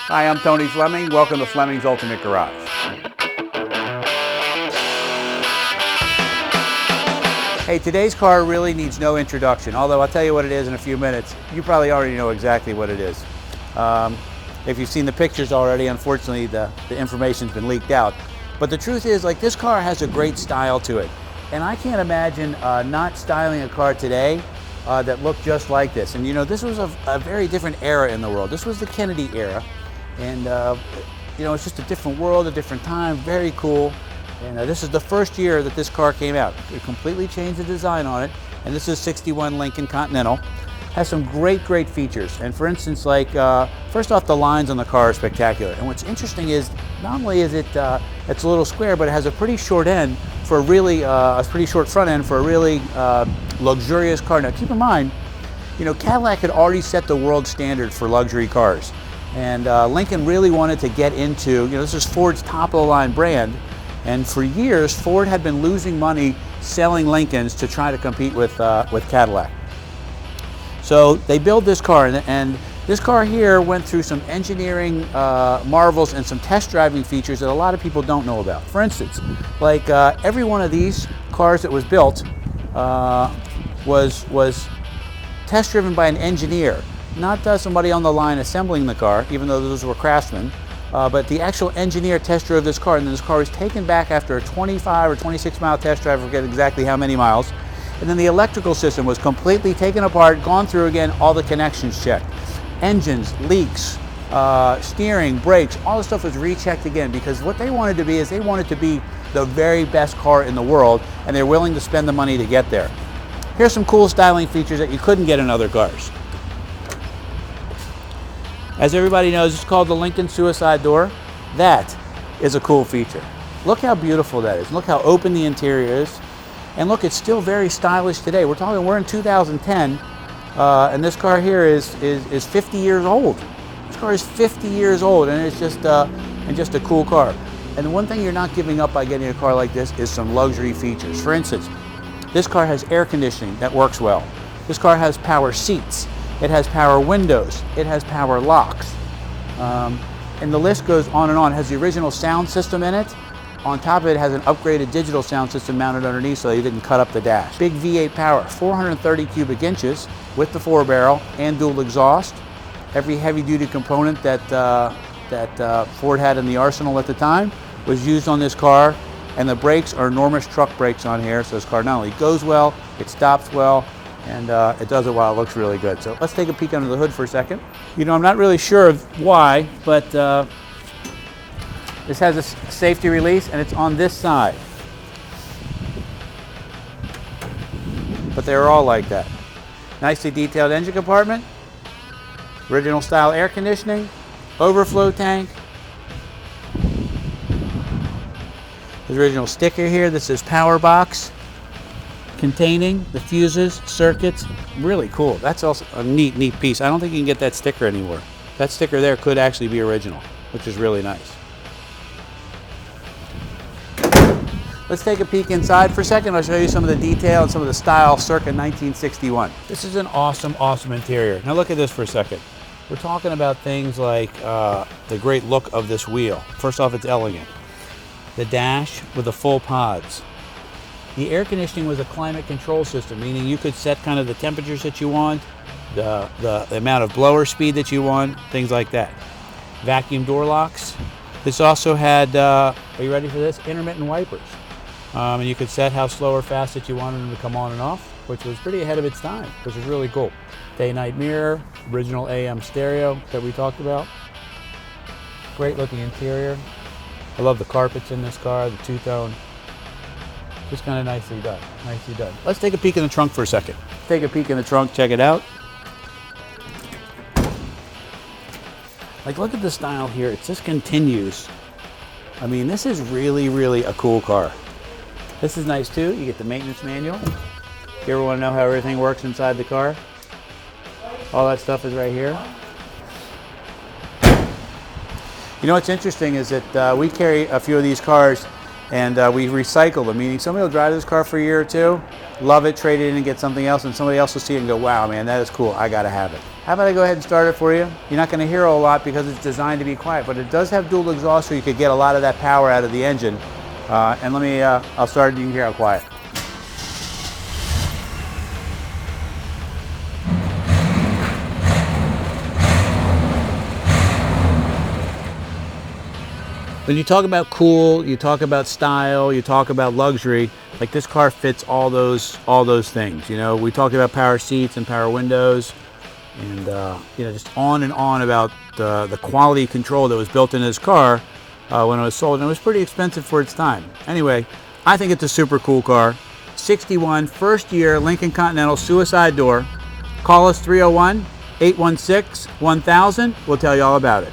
Hi, I'm Tony Fleming. Welcome to Fleming's Ultimate Garage. Hey, today's car really needs no introduction, although I'll tell you what it is in a few minutes. You probably already know exactly what it is. If you've seen the pictures already, unfortunately the information's been leaked out. But the truth is, like, this car has a great style to it. And I can't imagine not styling a car today that looked just like this. And you know, this was a very different era in the world. This was the Kennedy era. And you know, it's just a different world, a different time, very cool. And this is the first year that this car came out. It completely changed the design on it. And this is 61 Lincoln Continental. Has some great features. And for instance, like, first off, the lines on the car are spectacular. And what's interesting is, not only is it's a little square, but it has a pretty short end for a really, a pretty short front end for a really luxurious car. Now keep in mind, you know, Cadillac had already set the world standard for luxury cars. And Lincoln really wanted to get into, you know, this is Ford's top of the line brand. And for years, Ford had been losing money selling Lincolns to try to compete with Cadillac. So they built this car, and this car here went through some engineering marvels and some test driving features that a lot of people don't know about. For instance, like every one of these cars that was built was test driven by an engineer, not somebody on the line assembling the car, even though those were craftsmen. But the actual engineer test drove this car, and then this car was taken back after a 25 or 26 mile test drive, I forget exactly how many miles. And then the electrical system was completely taken apart, gone through again, all the connections checked. Engines, leaks, steering, brakes, all the stuff was rechecked again, because what they wanted to be is they wanted to be the very best car in the world, and they're willing to spend the money to get there. Here's some cool styling features that you couldn't get in other cars. As everybody knows, it's called the Lincoln Suicide Door. That is a cool feature. Look how beautiful that is. Look how open the interior is. And look, it's still very stylish today. We're in 2010, and this car here is 50 years old. This car is 50 years old, and it's just a cool car. And the one thing you're not giving up by getting a car like this is some luxury features. For instance, this car has air conditioning that works well. This car has power seats. It has power windows. It has power locks. And the list goes on and on. It has the original sound system in it. On top of it, has an upgraded digital sound system mounted underneath so you didn't cut up the dash. Big V8 power, 430 cubic inches with the 4-barrel and dual exhaust. Every heavy-duty component that Ford had in the arsenal at the time was used on this car. And the brakes are enormous truck brakes on here, so this car not only goes well, it stops well, and it does it while it looks really good. So let's take a peek under the hood for a second. You know, I'm not really sure why, but this has a safety release, and it's on this side. But they're all like that. Nicely detailed engine compartment, original style air conditioning, overflow tank. The original sticker here that says power box, containing the fuses, circuits. Really cool. That's also a neat piece. I don't think you can get that sticker anymore. That sticker there could actually be original, which is really nice. Let's take a peek inside for a second. I'll show you some of the detail and some of the style circa 1961. This is an awesome interior. Now look at this for a second. We're talking about things like the great look of this wheel. First off, it's elegant. The dash with the full pods. The air conditioning was a climate control system, meaning you could set kind of the temperatures that you want, the amount of blower speed that you want, things like that. Vacuum door locks. This also had, are you ready for this? Intermittent wipers. And you could set how slow or fast that you wanted them to come on and off, which was pretty ahead of its time, which was really cool. Day-night mirror, original AM stereo that we talked about. Great looking interior. I love the carpets in this car, the two-tone. Just kind of nicely done, nicely done. Let's take a peek in the trunk for a second. Take a peek in the trunk, check it out. Like, look at the style here, it just continues. I mean, this is really a cool car. This is nice too. You get the maintenance manual. If you ever want to know how everything works inside the car, all that stuff is right here. You know what's interesting is that we carry a few of these cars and we recycle them, meaning somebody will drive this car for a year or two, love it, trade it in and get something else, and somebody else will see it and go, wow, man, that is cool, I gotta have it. How about I go ahead and start it for you? You're not going to hear a lot because it's designed to be quiet, but it does have dual exhaust, so you could get a lot of that power out of the engine. And let me, I'll start it, you can hear how quiet. When you talk about cool, you talk about style, you talk about luxury, like this car fits all those things. You know, we talked about power seats and power windows, and you know, just on and on about the quality control that was built in this car when it was sold, and it was pretty expensive for its time. Anyway, I think it's a super cool car. 61, first year Lincoln Continental suicide door. Call us 301-816-1000. We'll tell you all about it.